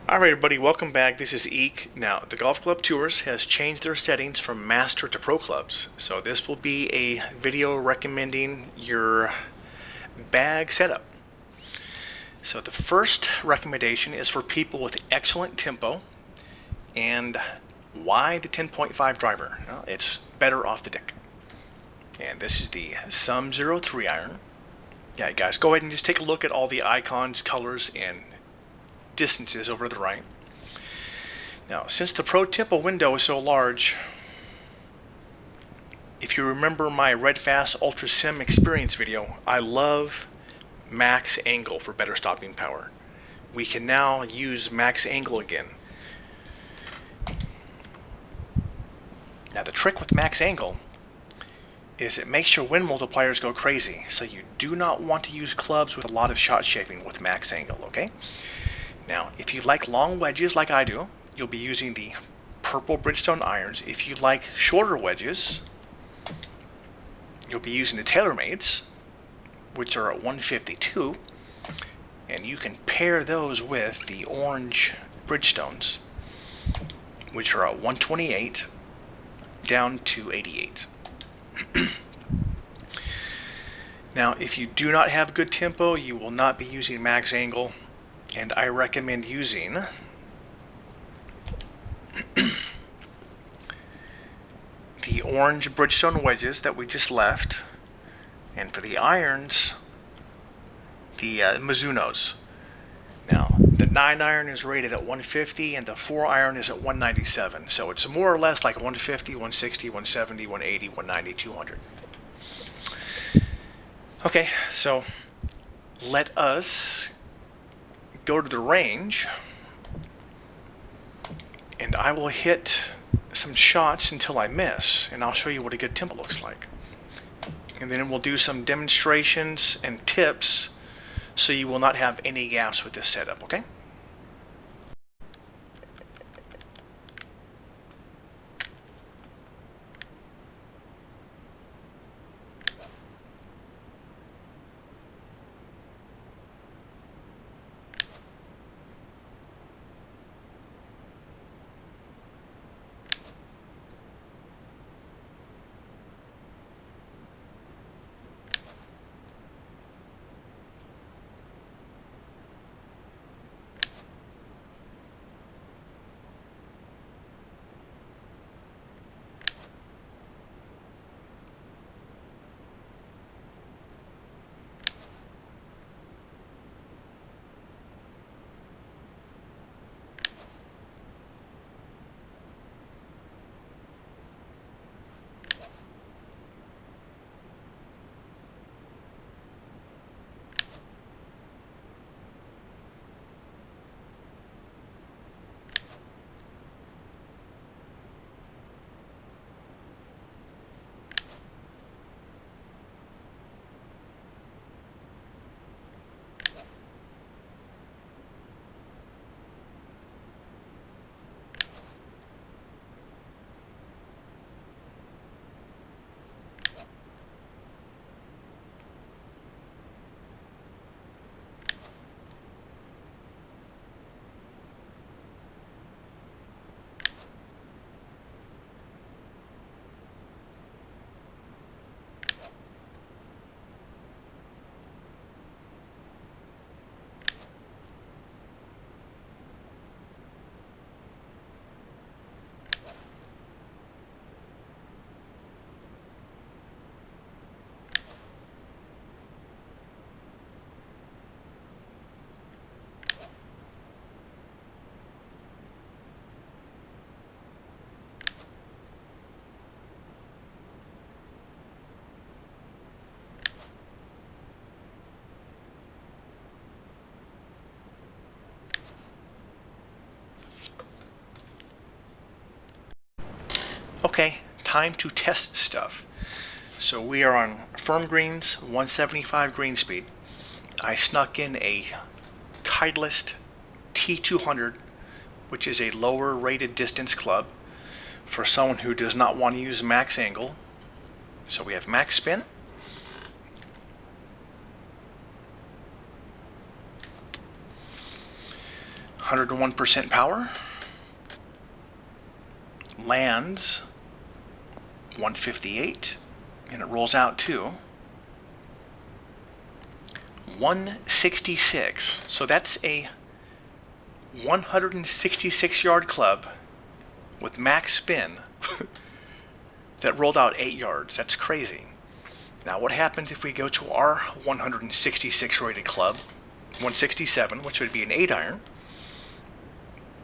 Alright everybody, welcome back. This is Eek. Now, the Golf Club Tours has changed their settings from Master to Pro Clubs. So this will be a video recommending your bag setup. So the first recommendation is for people with excellent tempo. And why the 10.5 driver? Well, it's better off the deck. And this is the Sum 03 iron. Yeah, guys, go ahead and just take a look at all the icons, colors, and distances over to the right. Now, since the Pro Tempo window is so large, if you remember my Red Fast Ultra Sim experience video, I love max angle for better stopping power. We can now use max angle again. Now, the trick with max angle is it makes your wind multipliers go crazy, so you do not want to use clubs with a lot of shot shaping with max angle, okay? Now, if you like long wedges like I do, you'll be using the purple Bridgestone irons. If you like shorter wedges, you'll be using the TaylorMades, which are at 152, and you can pair those with the orange Bridgestones, which are at 128 down to 88. Now, if you do not have good tempo, you will not be using max angle, and I recommend using the orange Bridgestone wedges that we just left, and for the irons, the Mizunos. Now, the 9 iron is rated at 150 and the 4 iron is at 197, so it's more or less like 150, 160, 170, 180, 190, 200. Okay, so let us go to the range, and I will hit some shots until I miss, and I'll show you what a good tempo looks like. And then we'll do some demonstrations and tips so you will not have any gaps with this setup, okay? Okay, time to test stuff. So we are on firm greens, 175 green speed. I snuck in a Titleist T200, which is a lower rated distance club for someone who does not want to use max angle. So we have max spin. 101% power. Lands 158, and it rolls out to 166. So that's a 166 yard club with max spin that rolled out 8 yards. That's crazy. Now what happens if we go to our 166 rated club, 167, which would be an 8 iron?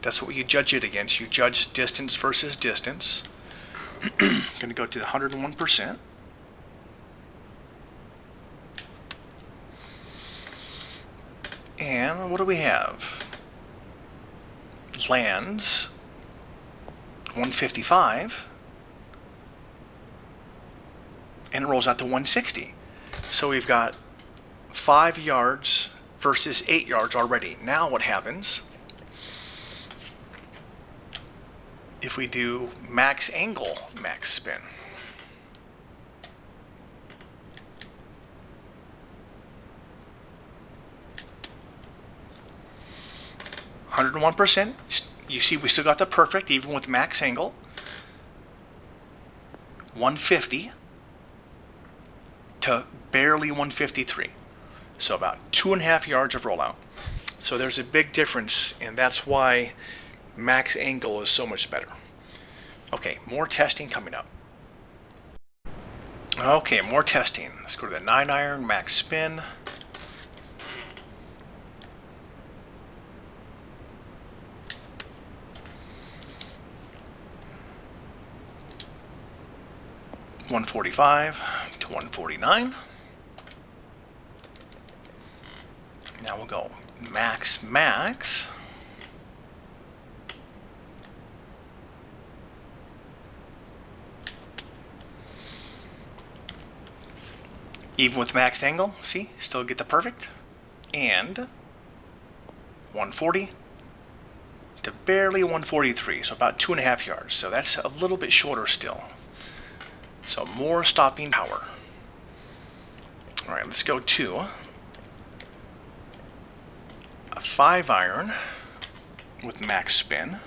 That's what you judge it against. You judge distance versus distance. Going to go to the 101%. And what do we have? Lands 155. And it rolls out to 160. So we've got 5 yards versus 8 yards already. Now what happens if we do max angle, max spin? %. You see we still got the perfect even with max angle. 150 to barely 153. So about 2.5 yards of rollout. So there's a big difference, and that's why max angle is so much better. Okay, more testing coming up. Okay, more testing. Let's go to the 9 iron, max spin. $145 to 149. Now we'll go max. Even with max angle, see, still get the perfect. And 140 to barely 143, so about 2.5 yards. So that's a little bit shorter still. So more stopping power. All right, let's go to a 5 iron with max spin.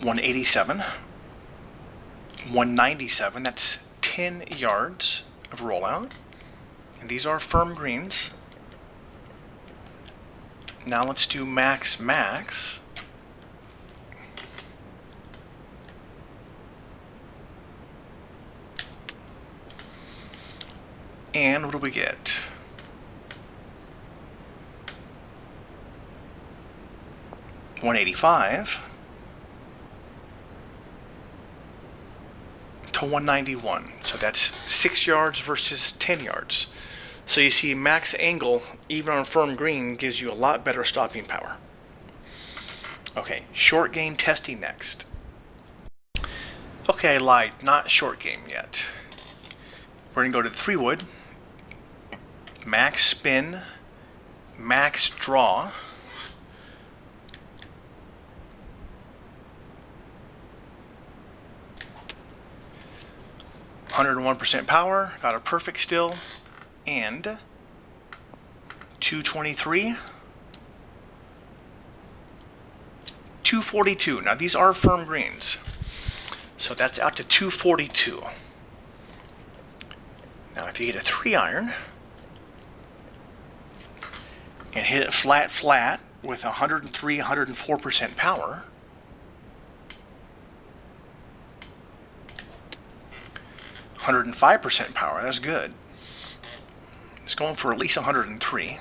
$187, 197. That's 10 yards of rollout, and these are firm greens. Now let's do max. And what do we get? $185 to 191. So that's 6 yards versus 10 yards. So you see max angle, even on firm green, gives you a lot better stopping power. Okay, short game testing next. Okay, I lied, not short game yet. We're going to go to the 3 wood, max spin, max draw. %, power, got a perfect still, and 223, 242. Now these are firm greens, so that's out to 242. Now if you get a 3 iron and hit it flat with 103, 104% power, %, power, that's good. It's going for at least 103.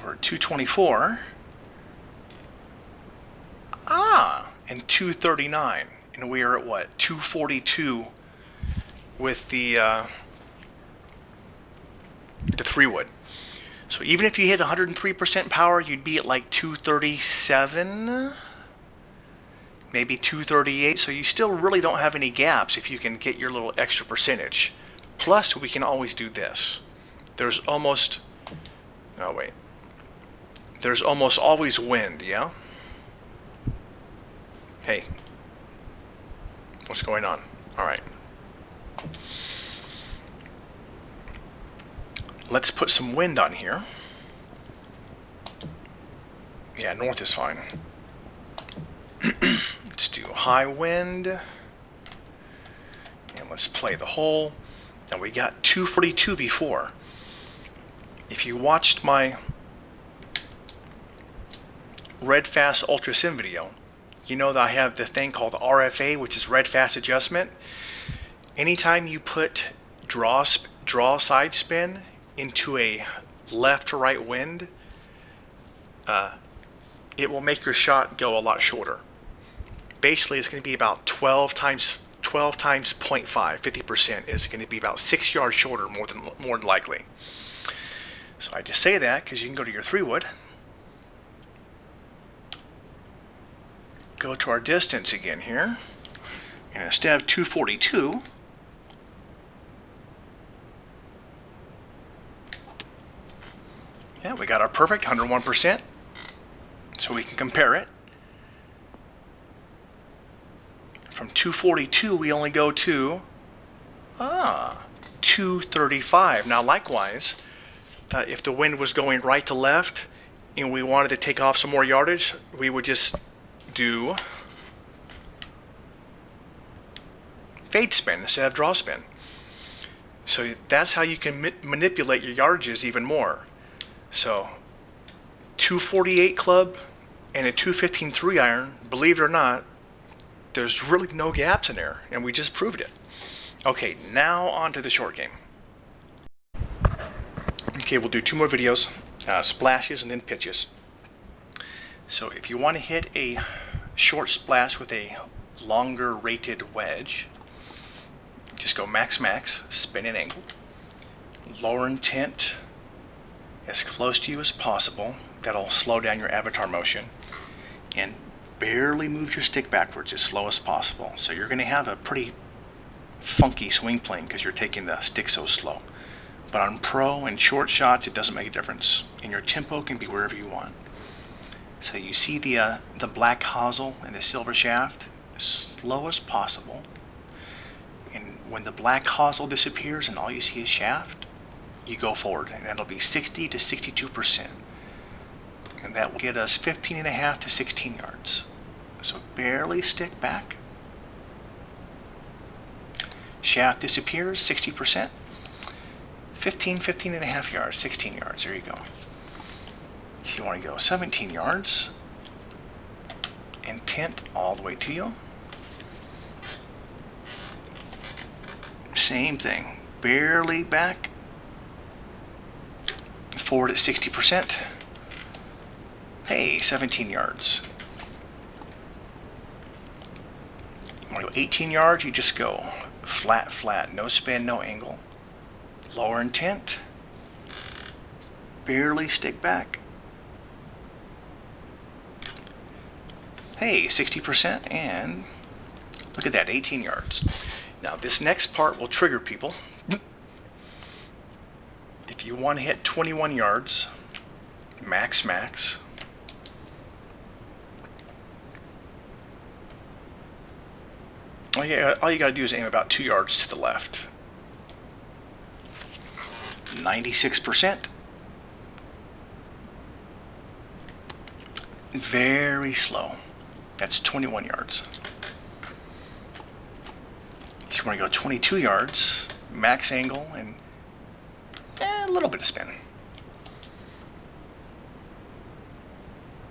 We're at 224. And 239. And we are at what? 242 with the 3 wood. So even if you hit 103% power, you'd be at like 237, maybe 238. So you still really don't have any gaps if you can get your little extra percentage. Plus, we can always do this. There's almost always wind, yeah? Okay. What's going on? All right. Let's put some wind on here. Yeah, north is fine. Let's do high wind. And let's play the hole. Now we got 242 before. If you watched my Red Fast Ultra Sim video, you know that I have the thing called RFA, which is Red Fast Adjustment. Anytime you put draw side spin into a left to right wind, it will make your shot go a lot shorter. Basically, it's going to be about 12 times 0.5, 50% is going to be about 6 yards shorter, more than likely. So I just say that because you can go to your 3-wood, go to our distance again here, and instead of 242, yeah, we got our perfect 101%, so we can compare it. From 242, we only go to 235. Now, likewise, if the wind was going right to left and we wanted to take off some more yardage, we would just do fade spin instead of draw spin. So that's how you can manipulate your yardages even more. So 248 club and a 215 3-iron, believe it or not, there's really no gaps in there, and we just proved it. Okay, now on to the short game. Okay, we'll do 2 more videos, splashes and then pitches. So if you want to hit a short splash with a longer rated wedge, just go max, spin and angle. Lower intent as close to you as possible. That'll slow down your avatar motion. And barely move your stick backwards as slow as possible. So you're going to have a pretty funky swing plane because you're taking the stick so slow. But on pro and short shots, it doesn't make a difference. And your tempo can be wherever you want. So you see the black hosel and the silver shaft, as slow as possible. And when the black hosel disappears and all you see is shaft, you go forward, and that'll be 60 to 62%. And that will get us 15.5 to 16 yards. So barely stick back. Shaft disappears, 60%. 15.5 yards, 16 yards, there you go. If you want to go 17 yards, intent all the way to you. Same thing, barely back, forward at 60%. Hey, 17 yards. You want to go 18 yards, you just go flat, no spin, no angle. Lower intent, barely stick back. Hey, 60%, and look at that, 18 yards. Now this next part will trigger people. If you want to hit 21 yards, max, all you got to do is aim about 2 yards to the left. 96%. Very slow. That's 21 yards. If you want to go 22 yards, max angle and a little bit of spin.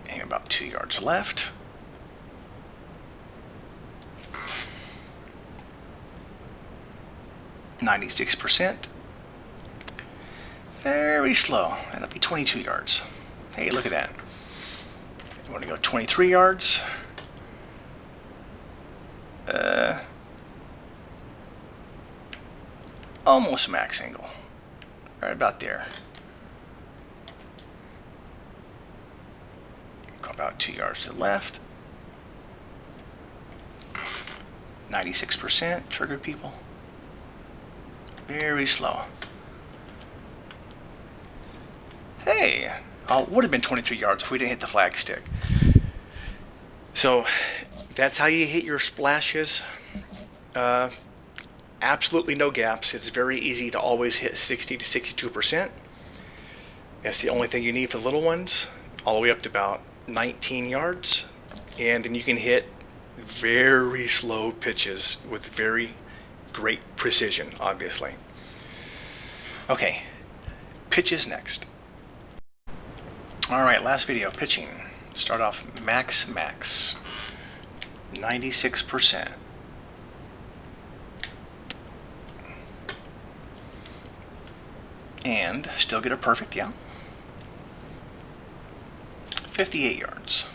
Aim about 2 yards left. %. Very slow. That'll be 22 yards. Hey, look at that. You want to go 23 yards. Almost max angle. Right about there. Go about 2 yards to the left. 96%. Trigger people. Very slow. Hey, would have been 23 yards if we didn't hit the flag stick. So that's how you hit your splashes absolutely no gaps. It's very easy to always hit 60 to 62%. That's the only thing you need for the little ones, all the way up to about 19 yards. And then you can hit very slow pitches with very great precision, obviously. Okay, pitches next. All right, last video, pitching. Start off max, 96%. And still get a perfect, yeah. 58 yards.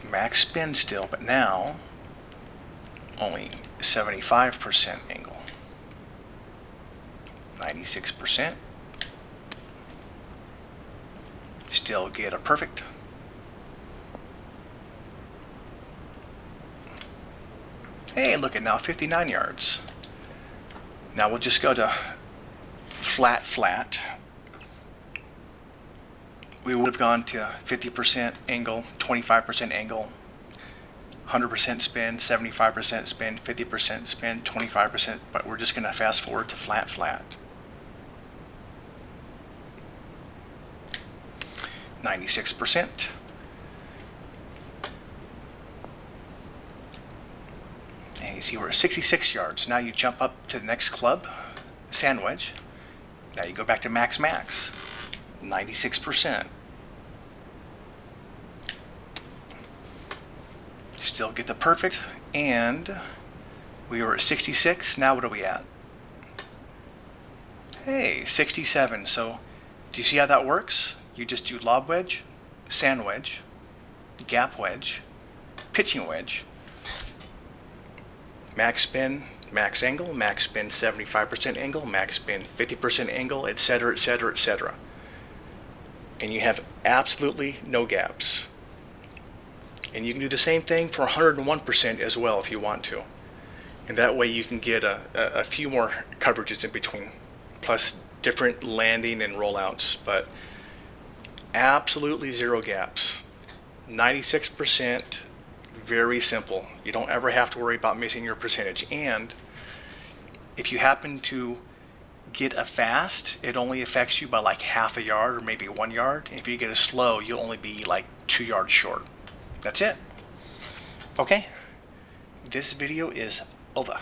Max spin still, but now only 75% angle. 96%. Still get a perfect. Hey, look at now 59 yards. Now we'll just go to flat. We would have gone to 50% angle, 25% angle, 100% spin, 75% spin, 50% spin, 25%, but we're just going to fast forward to flat. 96%. And you see we're at 66 yards. Now you jump up to the next club, sand wedge. Now you go back to max, 96%. Still get the perfect, and we were at 66. Now what are we at? Hey, 67. So do you see how that works? You just do lob wedge, sand wedge, gap wedge, pitching wedge, max spin, max angle, max spin 75% angle, max spin 50% angle, etc., etc., etc. And you have absolutely no gaps. And you can do the same thing for 101% as well if you want to. And that way you can get a few more coverages in between, plus different landing and rollouts. But absolutely zero gaps. 96%, very simple. You don't ever have to worry about missing your percentage. And if you happen to get a fast, it only affects you by like half a yard or maybe 1 yard. If you get a slow, you'll only be like 2 yards short. That's it. Okay, this video is over.